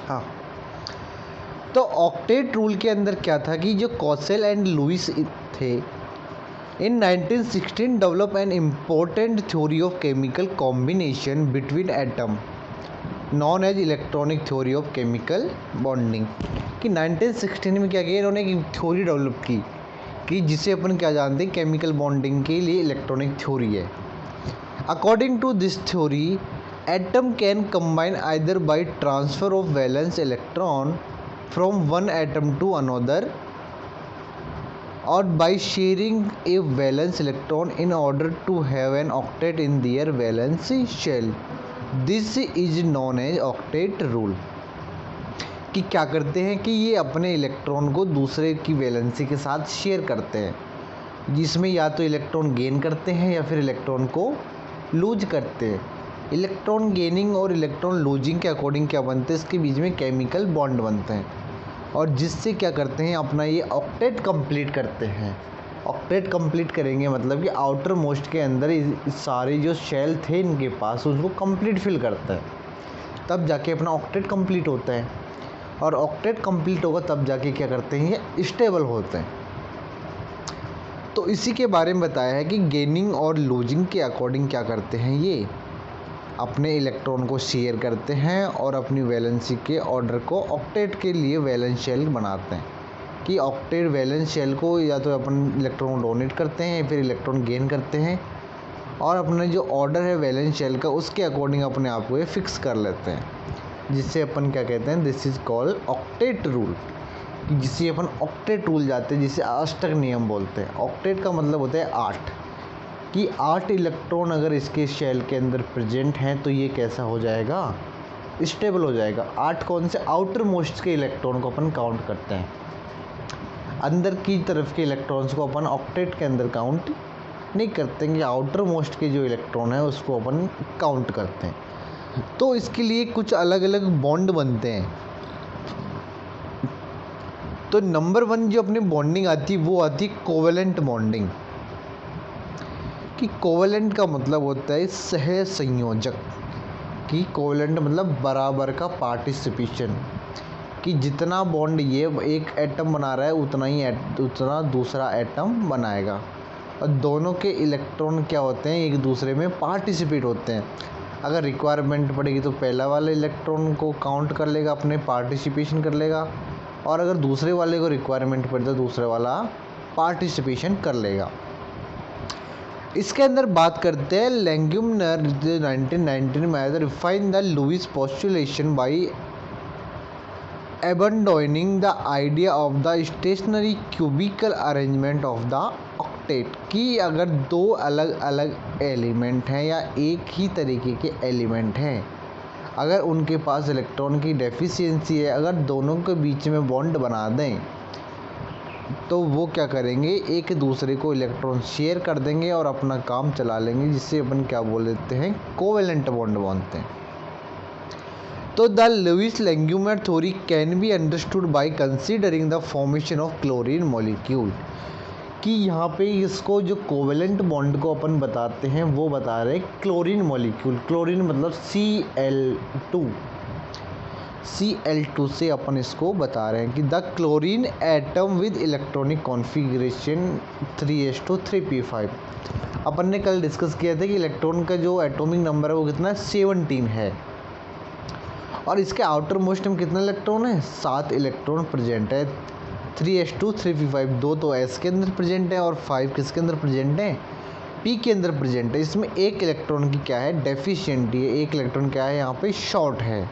हाँ, तो octet rule के अंदर क्या था कि जो कॉसेल एंड लुईस थे, in 1916 develop an important theory of chemical combination between atom known as electronic theory of chemical bonding. कि 1916 में क्या किया इन्होंने, एक थ्योरी डेवलप की कि जिसे अपन क्या जानते हैं, केमिकल बॉन्डिंग के लिए इलेक्ट्रॉनिक थ्योरी है। According to this theory, atom can combine either by transfer of valence electron from one atom to another or by sharing a valence electron in order to have an octet in their valence shell. This is known as octet rule। कि क्या करते हैं कि ये अपने electron को दूसरे की वैलेंसी के साथ शेयर करते हैं, जिसमें या तो इलेक्ट्रॉन गेन करते हैं या फिर इलेक्ट्रॉन को लूज करते हैं। इलेक्ट्रॉन गेनिंग और इलेक्ट्रॉन लूजिंग के अकॉर्डिंग क्या बनते हैं, इसके बीच में केमिकल बॉन्ड बनते हैं और जिससे क्या करते हैं अपना ये ऑक्टेट कंप्लीट करते हैं। ऑक्टेट कंप्लीट करेंगे मतलब कि आउटर मोस्ट के अंदर सारे जो शेल थे इनके पास उसको कंप्लीट फिल करता है, तब जाके अपना ऑक्टेट कंप्लीट होता है। और ऑक्टेट कंप्लीट होगा तब जाके क्या करते हैं, ये स्टेबल होते हैं। तो इसी के बारे में बताया है कि गेनिंग और लूजिंग के अकॉर्डिंग क्या करते हैं, ये अपने इलेक्ट्रॉन को शेयर करते हैं और अपनी वैलेंसी के ऑर्डर को ऑक्टेट के लिए वैलेंस शेल बनाते हैं। कि ऑक्टेट वैलेंस शेल को या तो अपन इलेक्ट्रॉन डोनेट करते हैं या फिर इलेक्ट्रॉन गेन करते हैं और अपना जो ऑर्डर है वैलेंस शेल का उसके अकॉर्डिंग अपने आप को ये फिक्स कर लेते हैं, जिससे अपन क्या कहते हैं, this is called octet rule. कि जिसे अपन ऑक्टेट रूल जाते हैं, जिसे अष्टक नियम बोलते हैं। ऑक्टेट का मतलब होता है 8, कि 8 इलेक्ट्रॉन अगर इसके शेल के अंदर प्रेजेंट हैं तो ये कैसा हो जाएगा, स्टेबल हो जाएगा। 8 कौन से, आउटर मोस्ट के इलेक्ट्रॉन को अपन काउंट करते हैं, अंदर की तरफ के इलेक्ट्रॉन्स को अपन ऑक्टेट के अंदर काउंट नहीं करते हैं, कि आउटर मोस्ट के जो इलेक्ट्रॉन है उसको अपन काउंट करते हैं। तो इसके लिए कुछ अलग अलग बॉन्ड बनते हैं। तो नंबर 1 जो अपनी बॉन्डिंग आती है वो आती है कोवेलेंट बॉन्डिंग। कि कोवेलेंट का मतलब होता है सह संयोजक। कि कोवेलेंट मतलब बराबर का पार्टिसिपेशन, कि जितना बॉन्ड ये एक एटम बना रहा है उतना दूसरा एटम बनाएगा और दोनों के इलेक्ट्रॉन क्या होते हैं, एक दूसरे में पार्टिसिपेट होते हैं। अगर रिक्वायरमेंट पड़ेगी तो पहला वाले इलेक्ट्रॉन को काउंट कर लेगा, अपने पार्टिसिपेशन कर लेगा, और अगर दूसरे वाले को रिक्वायरमेंट पड़े तो दूसरे वाला पार्टिसिपेशन कर लेगा। इसके अंदर बात करते हैं लैंग्यूमनर 1919 में refine the Lewis postulation by abandoning the idea of the stationary cubical arrangement of the octet। कि अगर दो अलग अलग एलिमेंट हैं या एक ही तरीके के एलिमेंट हैं, अगर उनके पास इलेक्ट्रॉन की डेफिशिएंसी है, अगर दोनों के बीच में बॉन्ड बना दें तो वो क्या करेंगे, एक दूसरे को इलेक्ट्रॉन शेयर कर देंगे और अपना काम चला लेंगे, जिससे अपन क्या बोल देते हैं, कोवेलेंट बॉन्ड बोलते हैं। तो the Lewis Langmuir theory can be understood by considering the formation of chlorine molecule. कि यहाँ पे इसको जो कोवेलेंट बॉन्ड को अपन बताते हैं वो बता रहे हैं क्लोरीन मॉलिक्यूल। क्लोरीन मतलब Cl2 से अपन इसको बता रहे हैं कि the chlorine atom with electronic configuration 3s2 3p5। अपन ने कल डिस्कस किया था कि इलेक्ट्रॉन का जो एटॉमिक नंबर है वो कितना है, 17 है, और इसके आउटर मोस्ट में कितने इलेक्ट्रॉन है, 7 इलेक्ट्रॉन प्रेजेंट है। 3s2 3p5 दो तो s के अंदर प्रेजेंट है और 5 किसके अंदर प्रेजेंट है, p के अंदर प्रेजेंट है। इसमें एक इलेक्ट्रॉन की क्या है, डेफिशिएंट है, एक इलेक्ट्रॉन क्या है यहाँ पे, शॉर्ट है।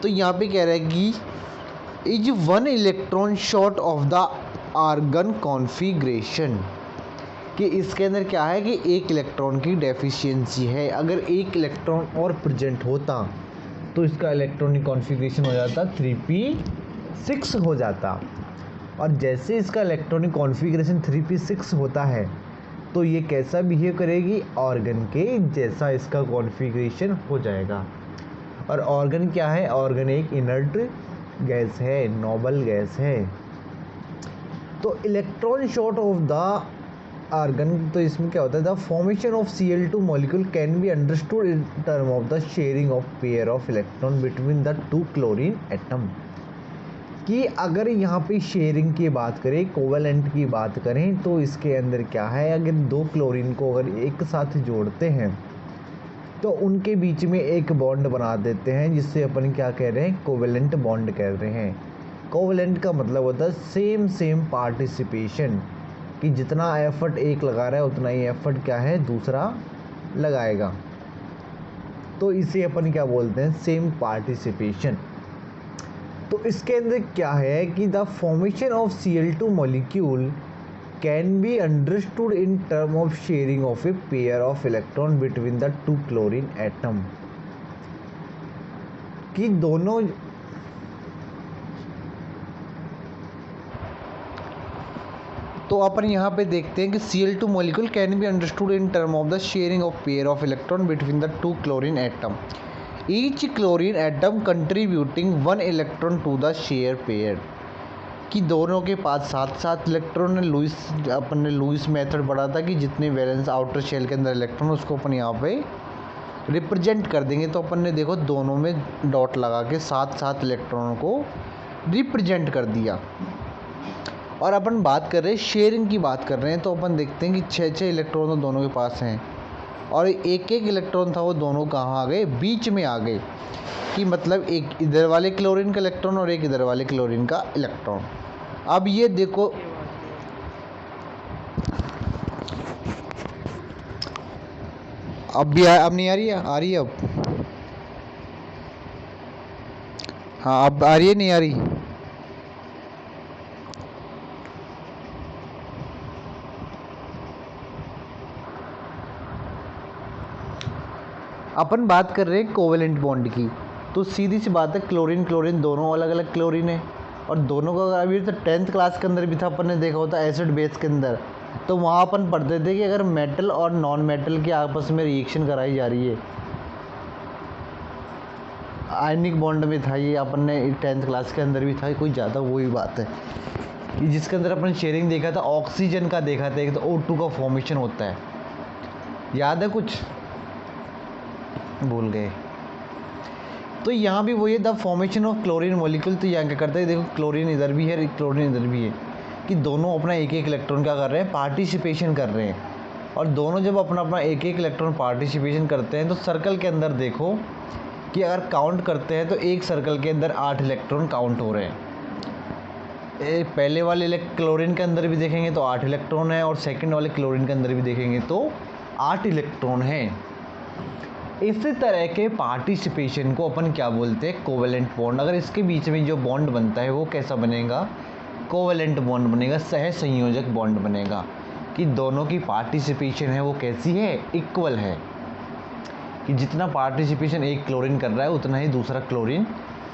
तो यहाँ पे कह रहा है कि is 1 electron short of the argon configuration. कि इसके अंदर क्या है कि एक इलेक्ट्रॉन की डेफिशिएंसी है। अगर एक इलेक्ट्रॉन और प्रेजेंट होता तो इसका इलेक्ट्रॉनिक कॉन्फ़िगरेशन हो जाता 3p6 हो जाता, और जैसे इसका इलेक्ट्रॉनिक कॉन्फ़िगरेशन 3p6 होता है तो ये कैसा बिहेव करेगी, ऑर्गन के जैसा इसका कॉन्फ़िगरेशन हो जाएगा। और ऑर्गन क्या है, ऑर्गन एक इनर्ट गैस है, नोबल गैस है। तो electron short of the argon, तो इसमें क्या होता है, the formation of Cl2 molecule can be understood in term of the sharing of pair of electron between the two chlorine atom. कि अगर यहाँ पे शेयरिंग की बात करें, कोवेलेंट की बात करें, तो इसके अंदर क्या है, अगर दो क्लोरीन को अगर एक साथ जोड़ते हैं तो उनके बीच में एक बॉन्ड बना देते हैं, जिससे अपन क्या कह रहे हैं, कोवेलेंट बॉन्ड कह रहे हैं। कोवेलेंट का मतलब होता है सेम पार्टिसिपेशन, कि जितना एफर्ट एक लगा रहा है उतना ही एफर्ट क्या है दूसरा लगाएगा, तो इसे अपन क्या बोलते हैं, सेम पार्टिसिपेशन। तो इसके अंदर क्या है कि the formation of Cl2 molecule can be understood in term of sharing of a pair of electron between the two chlorine atom. कि दोनों तो अपन यहाँ पे देखते हैं कि Cl2 molecule can be understood in term of the sharing of pair of electron between the two chlorine atom, each chlorine atom contributing 1 electron to the share pair. कि दोनों के पास 7 इलेक्ट्रॉन है। लुईस, अपन ने लुईस मेथड पढ़ा था कि जितने valence outer shell के अंदर इलेक्ट्रॉन उसको अपन यहाँ पे रिप्रेजेंट कर देंगे। तो अपन ने देखो दोनों में डॉट लगा के 7 इलेक्ट्रॉनों को रिप्रेजेंट कर दिया। और अपन बात कर रहे हैं शेयरिंग की बात कर रहे हैं, तो अपन देखते हैं कि 6 इलेक्ट्रॉन तो दोनों के पास हैं और एक इलेक्ट्रॉन था वो दोनों कहाँ आ गए, बीच में आ गए। कि मतलब एक इधर वाले क्लोरीन का इलेक्ट्रॉन और एक इधर वाले क्लोरीन का इलेक्ट्रॉन। अब ये देखो, अब नहीं आ रही है, आ रही है अब, हाँ अब आ रही है, नहीं आ रही। अपन बात कर रहे हैं कोवेलेंट बॉन्ड की, तो सीधी सी बात है क्लोरीन दोनों अलग अलग क्लोरीन है। और दोनों का अभी तो 10th क्लास के अंदर भी था, अपन ने देखा होता एसिड बेस के अंदर, तो वहाँ अपन पढ़ते थे कि अगर मेटल और नॉन मेटल के आपस में रिएक्शन कराई जा रही है, आयनिक बॉन्ड में था ये, अपन ने 10th क्लास के अंदर भी था, कोई ज़्यादा वही बात है कि जिसके अंदर अपन शेयरिंग देखा था, ऑक्सीजन का देखा था, एक तो O2 का फॉर्मेशन होता है, याद है कुछ, भूल गए। तो यहाँ भी वही है, the formation of chlorine molecule. तो यहाँ क्या करते हैं, देखो क्लोरीन इधर भी है, क्लोरीन इधर भी है, कि दोनों अपना एक इलेक्ट्रॉन क्या कर रहे हैं, पार्टिसिपेशन कर रहे हैं। और दोनों जब अपना एक इलेक्ट्रॉन पार्टिसिपेशन करते हैं, तो सर्कल के अंदर देखो कि अगर काउंट करते हैं तो एक सर्कल के अंदर 8 इलेक्ट्रॉन काउंट हो रहे हैं। पहले वाले क्लोरीन के अंदर भी देखेंगे तो 8 इलेक्ट्रॉन है, और सेकेंड वाले क्लोरीन के अंदर भी देखेंगे तो 8 इलेक्ट्रॉन है। इसी तरह के पार्टिसिपेशन को अपन क्या बोलते हैं, कोवेलेंट बॉन्ड। अगर इसके बीच में जो बॉन्ड बनता है वो कैसा बनेगा, कोवेलेंट बॉन्ड बनेगा, सहसंयोजक बॉन्ड बनेगा। कि दोनों की पार्टिसिपेशन है वो कैसी है, इक्वल है, कि जितना पार्टिसिपेशन एक क्लोरीन कर रहा है उतना ही दूसरा क्लोरीन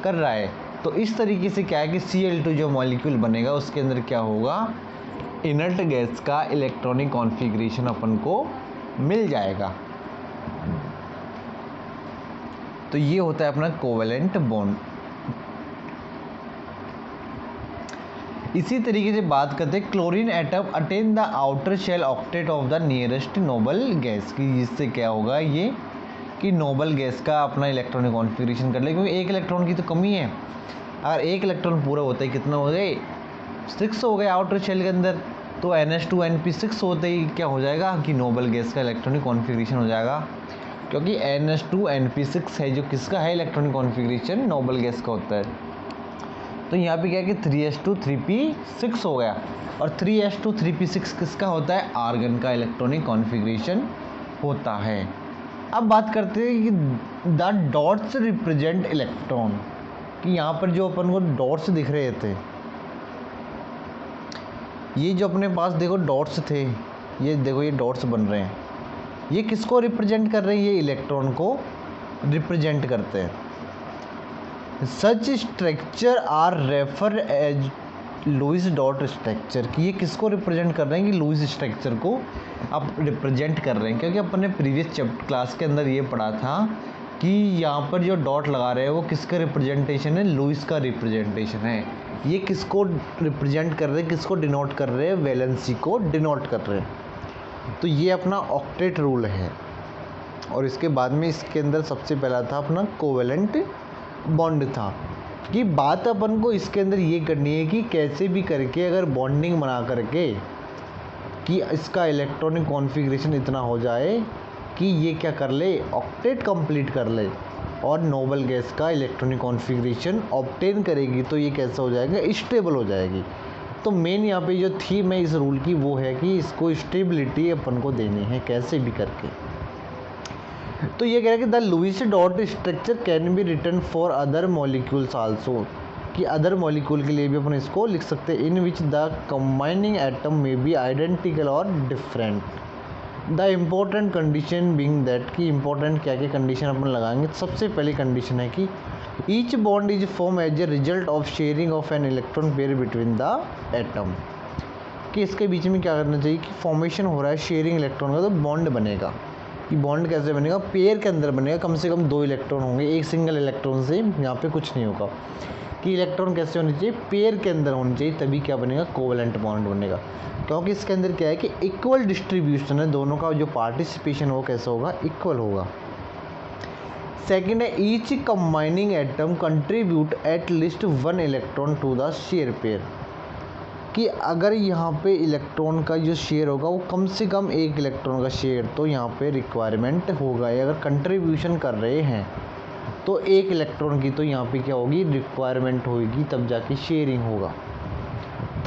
कर रहा है। तो इस तरीके से क्या है कि Cl2 जो मॉलिक्यूल बनेगा उसके अंदर क्या होगा, इनर्ट गैस का इलेक्ट्रॉनिक कॉन्फ़िगरेशन अपन को मिल जाएगा। तो ये होता है अपना कोवेलेंट बॉन्ड। इसी तरीके से बात करते हैं chlorine atom attain the outer shell octet of the nearest noble gas की, जिससे क्या होगा ये कि नोबल गैस का अपना इलेक्ट्रॉनिक कॉन्फ़िगरेशन कर ले, क्योंकि एक इलेक्ट्रॉन की तो कमी है। अगर एक इलेक्ट्रॉन पूरा होता है कितना हो गए, 6 हो गए आउटर शेल के अंदर, तो NH2Np6 होते ही क्या हो जाएगा कि नोबल गैस का इलेक्ट्रॉनिक कॉन्फ़िगरेशन हो जाएगा। क्योंकि NH2Np6 है जो किसका है इलेक्ट्रॉनिक कॉन्फ़िगरेशन, नोबल गैस का होता है। तो यहाँ पे क्या है कि 3s2 3p6 हो गया, और 3s2 3p6 किसका होता है, आर्गन का इलेक्ट्रॉनिक कॉन्फ़िगरेशन होता है। अब बात करते हैं कि द डॉट्स रिप्रेजेंट इलेक्ट्रॉन, कि यहाँ पर जो अपन को डॉट्स दिख रहे थे, ये जो अपने पास देखो डॉट्स थे, ये देखो ये डॉट्स बन रहे हैं, ये किसको रिप्रेजेंट कर रहे हैं, ये इलेक्ट्रॉन को रिप्रेजेंट करते हैं। Such structure are refer as Lewis dot structure, कि ये किसको रिप्रेजेंट कर रहे हैं, कि लुईस स्ट्रक्चर को आप रिप्रेजेंट कर रहे हैं। क्योंकि अपन ने प्रीवियस चैप्टर क्लास के अंदर ये पढ़ा था कि यहाँ पर जो डॉट लगा रहे हैं वो किसका रिप्रेजेंटेशन है, लुईस का रिप्रेजेंटेशन है। ये किसको रिप्रेजेंट कर रहे हैं, किसको डिनोट कर रहे हैं, वैलेंसी को डिनोट कर रहे हैं। तो ये अपना ऑक्टेट रूल है। और इसके बाद में इसके अंदर सबसे पहला था अपना कोवेलेंट बॉन्ड था। कि बात अपन को इसके अंदर ये करनी है कि कैसे भी करके अगर बॉन्डिंग बना करके कि इसका इलेक्ट्रॉनिक कॉन्फ़िगरेशन इतना हो जाए कि ये क्या कर ले, ऑक्टेट कंप्लीट कर ले और नोबल गैस का इलेक्ट्रॉनिक कॉन्फ़िगरेशन ऑब्टेन करेगी, तो ये कैसा हो जाएगा, स्टेबल हो जाएगी। तो मेन यहाँ पे जो थीम है इस रूल की वो है कि इसको स्टेबिलिटी अपन को देनी है कैसे भी करके। तो ये कह रहा है कि the Lewis dot structure can be written for other molecules also, कि अदर मॉलिक्यूल के लिए भी अपन इसको लिख सकते हैं। In which the combining atom may be identical और different. The important condition being that, कि इम्पोर्टेंट क्या क्या कंडीशन अपन लगाएंगे। सबसे पहली कंडीशन है कि each bond is form as a result of sharing of an electron pair between the atom, कि इसके बीच में क्या करना चाहिए कि फॉर्मेशन हो रहा है शेयरिंग इलेक्ट्रॉन का, तो बॉन्ड बनेगा। कि बॉन्ड कैसे बनेगा, पेयर के अंदर बनेगा, कम से कम 2 इलेक्ट्रॉन होंगे, एक सिंगल इलेक्ट्रॉन से यहाँ पे कुछ नहीं होगा। कि इलेक्ट्रॉन कैसे होनी चाहिए, पेयर के अंदर होनी चाहिए, तभी क्या बनेगा, कोवेलेंट बॉन्ड बनेगा। क्योंकि इसके अंदर क्या है कि इक्वल डिस्ट्रीब्यूशन है, दोनों का जो पार्टिसिपेशन हो कैसा होगा, इक्वल होगा। सेकेंड है each combining atom contribute at least 1 electron to the share pair, कि अगर यहाँ पे इलेक्ट्रॉन का जो शेयर होगा वो कम से कम 1 इलेक्ट्रॉन का शेयर तो यहाँ पे रिक्वायरमेंट होगा। अगर कंट्रीब्यूशन कर रहे हैं तो 1 इलेक्ट्रॉन की तो यहाँ पे क्या होगी, रिक्वायरमेंट होगी, तब जाके शेयरिंग होगा।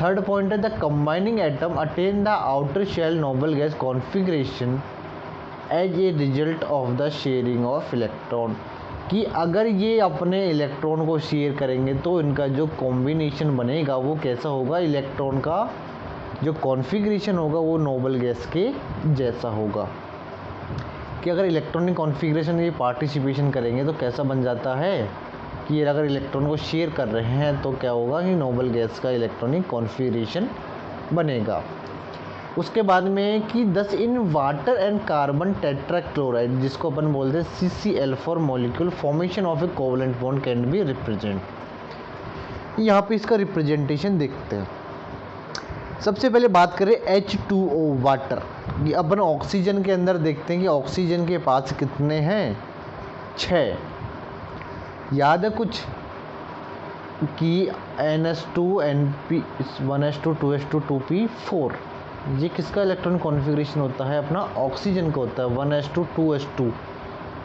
थर्ड पॉइंट है the combining atom attain the outer shell noble gas configuration as a result of the sharing of electron, कि अगर ये अपने इलेक्ट्रॉन को शेयर करेंगे तो इनका जो कॉम्बिनेशन बनेगा वो कैसा होगा, इलेक्ट्रॉन का जो कॉन्फ़िगरेशन होगा वो नोबल गैस के जैसा होगा। कि अगर इलेक्ट्रॉनिक कॉन्फ़िगरेशन ये पार्टिसिपेशन करेंगे तो कैसा बन जाता है कि ये अगर इलेक्ट्रॉन को शेयर कर रहे हैं तो क्या होगा कि नोबल गैस का इलेक्ट्रॉनिक कॉन्फ़िगरेशन बनेगा। उसके बाद में कि 10 in water and carbon tetrachloride, जिसको अपन बोलते हैं CCl4 molecule formation of A covalent bond can be represent. यहाँ पे इसका रिप्रेजेंटेशन देखते हैं। सबसे पहले बात करें H2O वाटर, ये अपन ऑक्सीजन के अंदर देखते हैं कि ऑक्सीजन के पास कितने हैं, 6। याद है कुछ कि NH2 NP 1s2 2s2 2p4, ये किसका इलेक्ट्रॉनिक कॉन्फ़िगरेशन होता है, अपना ऑक्सीजन का होता है, 1s2 2s2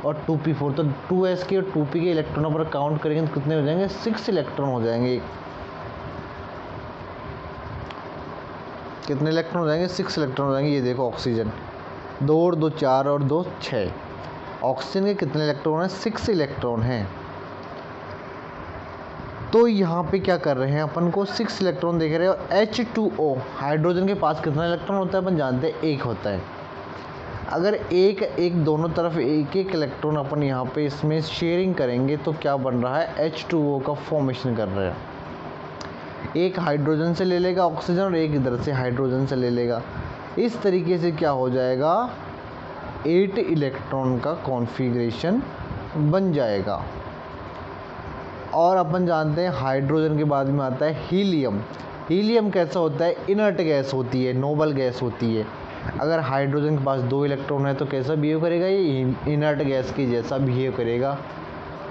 और 2p4। तो 2s के और 2p के इलेक्ट्रॉनों पर काउंट करेंगे तो कितने हो जाएंगे, 6 इलेक्ट्रॉन हो जाएंगे। कितने इलेक्ट्रॉन हो जाएंगे, 6 इलेक्ट्रॉन हो जाएंगे। ये देखो ऑक्सीजन 2 और 2 4 और 2 6। ऑक्सीजन के कितने इलेक्ट्रॉन हैं, 6 इलेक्ट्रॉन हैं। तो यहाँ पे क्या कर रहे हैं, अपन को 6 इलेक्ट्रॉन देख रहे हैं। और H2O हाइड्रोजन के पास कितना इलेक्ट्रॉन होता है, अपन जानते हैं 1 होता है। अगर एक दोनों तरफ एक इलेक्ट्रॉन अपन यहाँ पे इसमें शेयरिंग करेंगे तो क्या बन रहा है, H2O का फॉर्मेशन कर रहे हैं। एक हाइड्रोजन से ले लेगा ऑक्सीजन और एक इधर से हाइड्रोजन से ले लेगा। इस तरीके से क्या हो जाएगा, 8 इलेक्ट्रॉन का कॉन्फ़िगरेशन बन जाएगा। और अपन जानते हैं हाइड्रोजन के बाद में आता है हीलियम। हीलियम कैसा होता है, इनर्ट गैस होती है, नोबल गैस होती है। अगर हाइड्रोजन के पास 2 इलेक्ट्रॉन है तो कैसा बिहेव करेगा, ये इनर्ट गैस के जैसा बिहेव करेगा।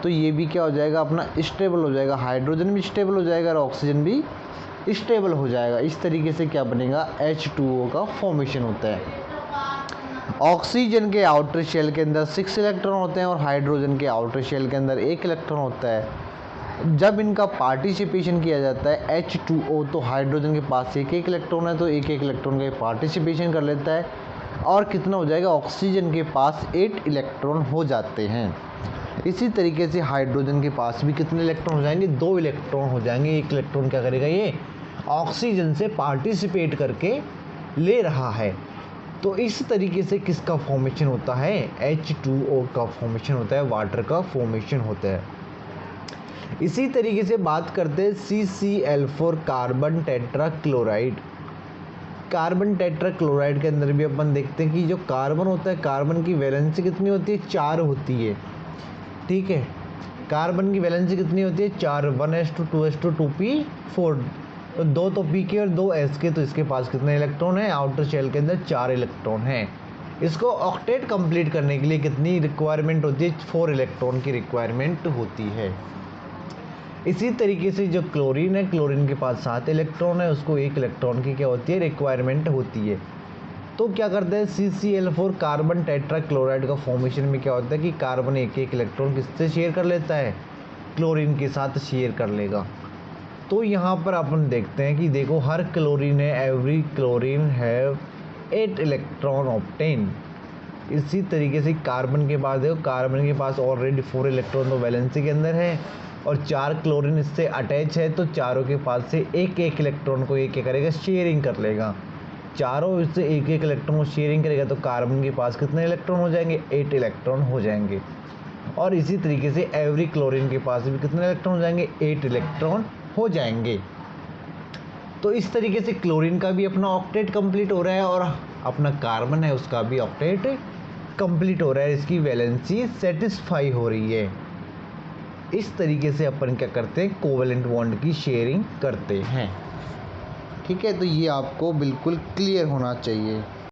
तो ये भी क्या हो जाएगा, अपना स्टेबल हो जाएगा, हाइड्रोजन भी स्टेबल हो जाएगा और ऑक्सीजन भी स्टेबल हो जाएगा। इस तरीके से क्या बनेगा, H2O का फॉर्मेशन होता है। ऑक्सीजन के आउटर शेल के अंदर 6 इलेक्ट्रॉन होते हैं और हाइड्रोजन के आउटर शेल के अंदर 1 इलेक्ट्रॉन होता है। जब इनका पार्टिसिपेशन किया जाता है H2O, तो हाइड्रोजन के पास 1 इलेक्ट्रॉन है तो 1 इलेक्ट्रॉन का पार्टिसिपेशन कर लेता है। और कितना हो जाएगा, ऑक्सीजन के पास 8 इलेक्ट्रॉन हो जाते हैं। इसी तरीके से हाइड्रोजन के पास भी कितने इलेक्ट्रॉन हो जाएंगे, 2 इलेक्ट्रॉन हो जाएंगे। 1 इलेक्ट्रॉन क्या करेगा, ये ऑक्सीजन से पार्टिसिपेट करके ले रहा है। तो इस तरीके से किसका फॉर्मेशन होता है, H2O का फॉर्मेशन होता है, वाटर का फॉर्मेशन होता है। इसी तरीके से बात करते हैं CCl4 carbon tetrachloride. Carbon tetrachloride के अंदर भी अपन देखते हैं कि जो कार्बन होता है, कार्बन की वैलेंसी कितनी होती है, 4 होती है। ठीक है, कार्बन की वैलेंसी कितनी होती है, 4, 1s2 2s2 2p4। तो 2 तो पी के और 2 एस के, तो इसके पास कितने इलेक्ट्रॉन हैं? आउटर शेल के अंदर 4 इलेक्ट्रॉन हैं। इसको ऑक्टेट कंप्लीट करने के लिए कितनी रिक्वायरमेंट होती है? 4 इलेक्ट्रॉन की रिक्वायरमेंट होती है। इसी तरीके से जो क्लोरीन है, क्लोरीन के पास 7 इलेक्ट्रॉन है, उसको 1 इलेक्ट्रॉन की क्या होती है? रिक्वायरमेंट होती है। तो क्या करते हैं, CCl4 कार्बन टेट्रा क्लोराइड का फॉर्मेशन में क्या होता है कि कार्बन एक इलेक्ट्रॉन किससे शेयर कर लेता है? क्लोरीन के साथ शेयर कर लेगा। तो यहाँ पर अपन देखते हैं कि देखो हर क्लोरीन है, every chlorine have 8 electron obtain. इसी तरीके से कार्बन के पास देखो, कार्बन के पास ऑलरेडी 4 इलेक्ट्रॉन तो वैलेंसी के अंदर है और 4 क्लोरीन इससे अटैच है, तो चारों के पास से एक इलेक्ट्रॉन को क्या करेगा? शेयरिंग कर लेगा। चारों इससे एक इलेक्ट्रॉन को शेयरिंग करेगा तो कार्बन के पास कितने इलेक्ट्रॉन हो जाएंगे? 8 इलेक्ट्रॉन हो जाएंगे। और इसी तरीके से एवरी क्लोरीन के पास भी कितने इलेक्ट्रॉन हो जाएंगे? 8 इलेक्ट्रॉन हो जाएंगे। तो इस तरीके से क्लोरीन का भी अपना ऑक्टेट कंप्लीट हो रहा है और अपना कार्बन है उसका भी ऑक्टेट कंप्लीट हो रहा है, इसकी वैलेंसी सेटिस्फाई हो रही है। इस तरीके से अपन क्या करते हैं? कोवेलेंट बॉन्ड की शेयरिंग करते हैं। ठीक है, तो ये आपको बिल्कुल क्लियर होना चाहिए।